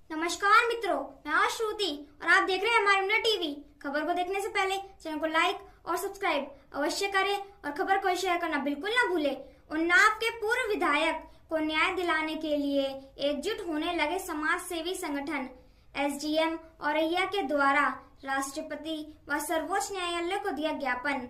नमस्कार मित्रों, मैं आज श्रुति और आप देख रहे हैं हमारी इंडिया टीवी। खबर को देखने से पहले चैनल को लाइक और सब्सक्राइब अवश्य करें और खबर को शेयर करना बिल्कुल ना भूलें। उन्नाव के पूर्व विधायक को न्याय दिलाने के लिए एकजुट होने लगे समाज सेवी संगठन। एसडीएम औरैया के द्वारा राष्ट्रपति व सर्वोच्च न्यायालय को दिया ज्ञापन।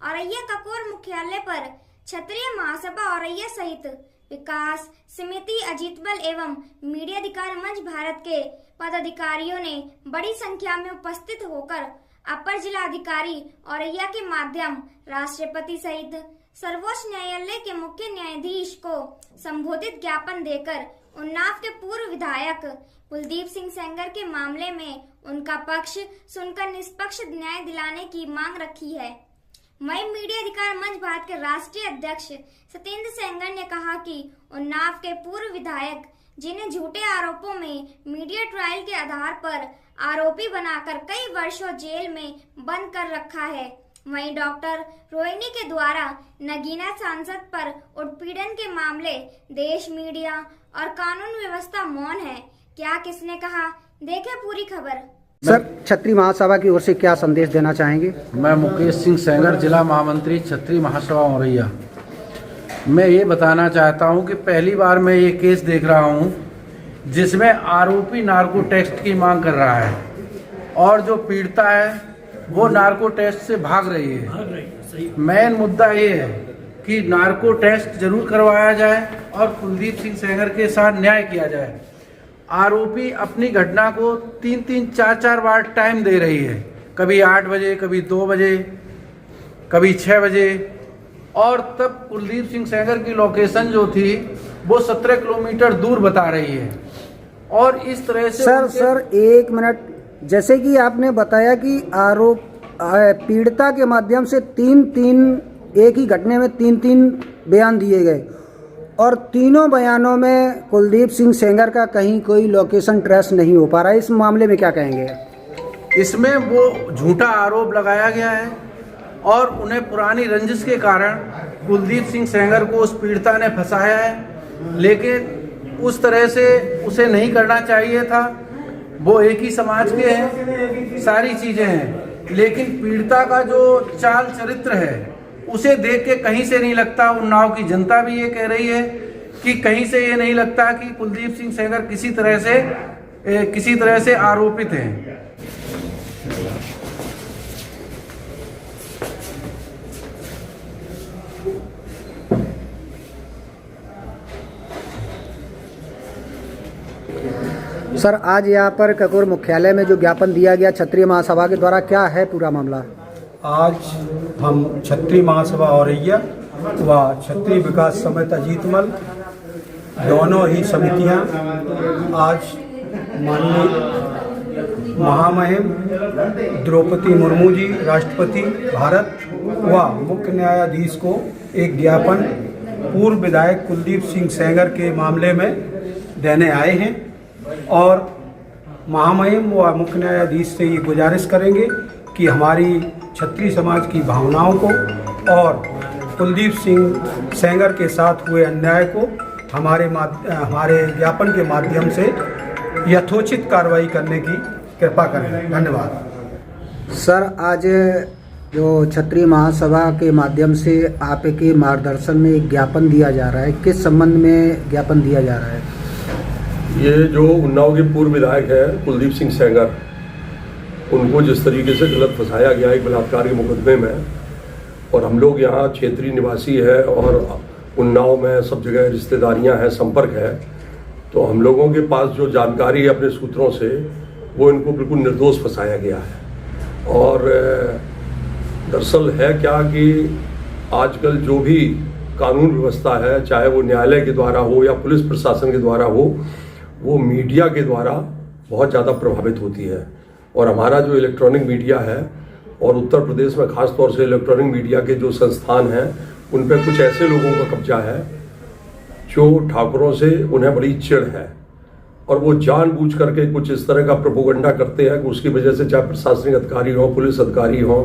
औरैया ककोर मुख्यालय पर क्षत्रिय महासभा औरैया सहित विकास समिति अजीतबल एवं मीडिया अधिकार मंच भारत के पदाधिकारियों ने बड़ी संख्या में उपस्थित होकर अपर जिला अधिकारी औरैया के माध्यम राष्ट्रपति सहित सर्वोच्च न्यायालय के मुख्य न्यायाधीश को संबोधित ज्ञापन देकर उन्नाव के पूर्व विधायक कुलदीप सिंह सेंगर के मामले में उनका पक्ष सुनकर निष्पक्ष न्याय दिलाने की मांग रखी है। वहीं मीडिया अधिकार मंच भारत के राष्ट्रीय अध्यक्ष सत्येंद्र सेंगर ने कहा कि उन्नाव के पूर्व विधायक जिन्हें झूठे आरोपों में मीडिया ट्रायल के आधार पर आरोपी बनाकर कई वर्षों जेल में बंद कर रखा है, वहीं डॉक्टर रोहिणी के द्वारा नगीना सांसद पर उत्पीड़न के मामले देश मीडिया और कानून व्यवस्था मौन है। क्या किसने कहा, देखें पूरी खबर। सर, क्षत्रिय महासभा की ओर से क्या संदेश देना चाहेंगे? मैं मुकेश सिंह सेंगर, जिला महामंत्री क्षत्रिय महासभा औरैया। मैं ये बताना चाहता हूँ कि पहली बार मैं ये केस देख रहा हूँ जिसमें आरोपी नार्को टेस्ट की मांग कर रहा है और जो पीड़िता है वो नार्को टेस्ट से भाग रही है। मेन मुद्दा ये है कि नार्को टेस्ट जरूर करवाया जाए और कुलदीप सिंह सेंगर के साथ न्याय किया जाए। आरोपी अपनी घटना को 3-3, 4-4 बार टाइम दे रही है, कभी 8 बजे, कभी 2 बजे, कभी 6 बजे, और तब कुलदीप सिंह सेंगर की लोकेशन जो थी वो 17 किलोमीटर दूर बता रही है। और इस तरह से सर एक मिनट, जैसे कि आपने बताया कि आरोप पीड़िता के माध्यम से एक ही घटने में 3-3 बयान दिए गए और तीनों बयानों में कुलदीप सिंह सेंगर का कहीं कोई लोकेशन ट्रेस नहीं हो पा रहा है। इस मामले में क्या कहेंगे? इसमें वो झूठा आरोप लगाया गया है और उन्हें पुरानी रंजिश के कारण कुलदीप सिंह सेंगर को उस पीड़िता ने फंसाया है, लेकिन उस तरह से उसे नहीं करना चाहिए था। वो एक ही समाज के हैं, सारी चीज़ें हैं, लेकिन पीड़िता का जो चाल चरित्र है उसे देख के कहीं से नहीं लगता, उन्नाव की जनता भी ये कह रही है कि कहीं से ये नहीं लगता कि कुलदीप सिंह सेंगर किसी तरह से आरोपित हैं। सर, आज यहाँ पर ककोर मुख्यालय में जो ज्ञापन दिया गया क्षत्रिय महासभा के द्वारा, क्या है पूरा मामला? आज हम क्षत्रिय महासभा औरैया व क्षत्रिय विकास समिति अजीतमल दोनों ही समितियां आज माननीय महामहिम द्रौपदी मुर्मू जी राष्ट्रपति भारत व मुख्य न्यायाधीश को एक ज्ञापन पूर्व विधायक कुलदीप सिंह सेंगर के मामले में देने आए हैं और महामहिम व मुख्य न्यायाधीश से ये गुजारिश करेंगे कि हमारी क्षत्रिय समाज की भावनाओं को और कुलदीप सिंह सेंगर के साथ हुए अन्याय को हमारे ज्ञापन के माध्यम से यथोचित कार्रवाई करने की कृपा करें। धन्यवाद। सर, आज जो क्षत्रिय महासभा के माध्यम से आपके मार्गदर्शन में एक ज्ञापन दिया जा रहा है, किस संबंध में ज्ञापन दिया जा रहा है? ये जो उन्नाव के पूर्व विधायक है कुलदीप सिंह सेंगर, उनको जिस तरीके से गलत फंसाया गया एक बलात्कार के मुकदमे में, और हम लोग यहाँ क्षेत्रीय निवासी है और उन्नाव में सब जगह रिश्तेदारियाँ हैं, संपर्क है, तो हम लोगों के पास जो जानकारी है अपने सूत्रों से, वो इनको बिल्कुल निर्दोष फंसाया गया है। और दरअसल है क्या कि आजकल जो भी कानून व्यवस्था है, चाहे वो न्यायालय के द्वारा हो या पुलिस प्रशासन के द्वारा हो, वो मीडिया के द्वारा बहुत ज़्यादा प्रभावित होती है। और हमारा जो इलेक्ट्रॉनिक मीडिया है, और उत्तर प्रदेश में खास तौर से इलेक्ट्रॉनिक मीडिया के जो संस्थान हैं, उन पर कुछ ऐसे लोगों का कब्जा है जो ठाकुरों से उन्हें बड़ी चिढ़ है और वो जानबूझ करके कुछ इस तरह का प्रोपोगंडा करते हैं कि उसकी वजह से चाहे प्रशासनिक अधिकारी हों, पुलिस अधिकारी हों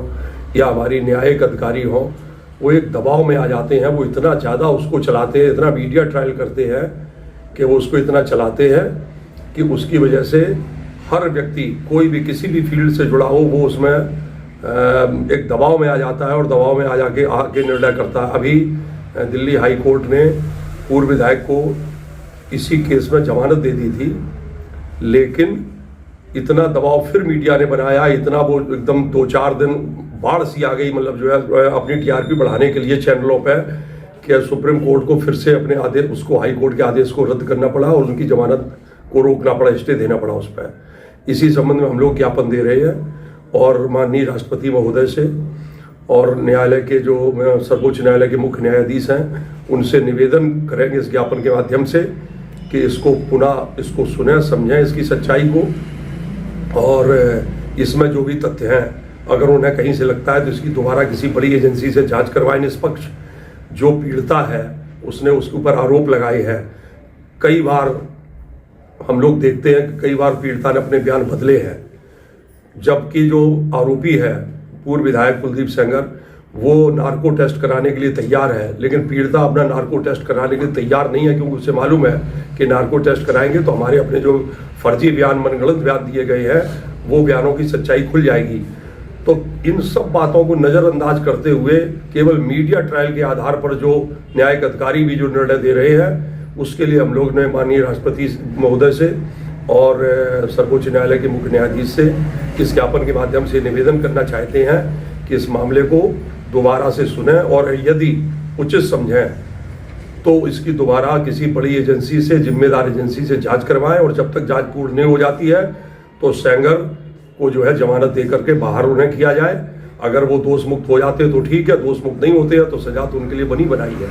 या हमारी न्यायिक अधिकारी हों, वो एक दबाव में आ जाते हैं। वो इतना ज़्यादा उसको चलाते हैं, इतना मीडिया ट्रायल करते हैं कि वो उसको इतना चलाते हैं कि उसकी वजह से हर व्यक्ति कोई भी किसी भी फील्ड से जुड़ा हो वो उसमें एक दबाव में आ जाता है और दबाव में आ जाके आके निर्णय करता है। अभी दिल्ली हाई कोर्ट ने पूर्व विधायक को इसी केस में जमानत दे दी थी, लेकिन इतना दबाव फिर मीडिया ने बनाया, इतना वो एकदम 2-4 दिन बाढ़ सी आ गई, मतलब जो है अपनी टीआरपी बढ़ाने के लिए चैनलों पे, कि सुप्रीम कोर्ट को फिर से अपने आदेश, उसको हाई कोर्ट के आदेश को रद्द करना पड़ा और उनकी जमानत को रोकना पड़ा, स्टे देना पड़ा उस पर। इसी संबंध में हम लोग ज्ञापन दे रहे हैं और माननीय राष्ट्रपति महोदय से और न्यायालय के जो सर्वोच्च न्यायालय के मुख्य न्यायाधीश हैं उनसे निवेदन करेंगे इस ज्ञापन के माध्यम से कि इसको पुनः इसको सुने, समझें इसकी सच्चाई को, और इसमें जो भी तथ्य हैं अगर उन्हें कहीं से लगता है तो इसकी दोबारा किसी बड़ी एजेंसी से जांच करवाएं निष्पक्ष। जो पीड़िता है उसने उसके ऊपर आरोप लगाए हैं, कई बार हम लोग देखते हैं कि कई बार पीड़िता ने अपने बयान बदले हैं, जबकि जो आरोपी है पूर्व विधायक कुलदीप सेंगर वो नार्को टेस्ट कराने के लिए तैयार है, लेकिन पीड़िता अपना नार्को टेस्ट कराने के लिए तैयार नहीं है, क्योंकि उसे मालूम है कि नार्को टेस्ट कराएंगे तो हमारे अपने जो फर्जी बयान, मनगढ़ंत बयान दिए गए हैं वो बयानों की सच्चाई खुल जाएगी। तो इन सब बातों को नज़रअंदाज करते हुए केवल मीडिया ट्रायल के आधार पर जो न्यायिक अधिकारी भी जो निर्णय दे रहे हैं, उसके लिए हम लोग ने माननीय राष्ट्रपति महोदय से और सर्वोच्च न्यायालय के मुख्य न्यायाधीश से इस ज्ञापन के माध्यम से निवेदन करना चाहते हैं कि इस मामले को दोबारा से सुनें और यदि उचित समझें तो इसकी दोबारा किसी बड़ी एजेंसी से, जिम्मेदार एजेंसी से जांच करवाएं, और जब तक जांच पूर्ण नहीं हो जाती है तो सेंगर को जो है जमानत दे करके बाहर उन्हें किया जाए। अगर वो दोष मुक्त हो जाते हैं तो ठीक है, दोष मुक्त नहीं होते हैं तो सजा तो उनके लिए बनी बनाई है।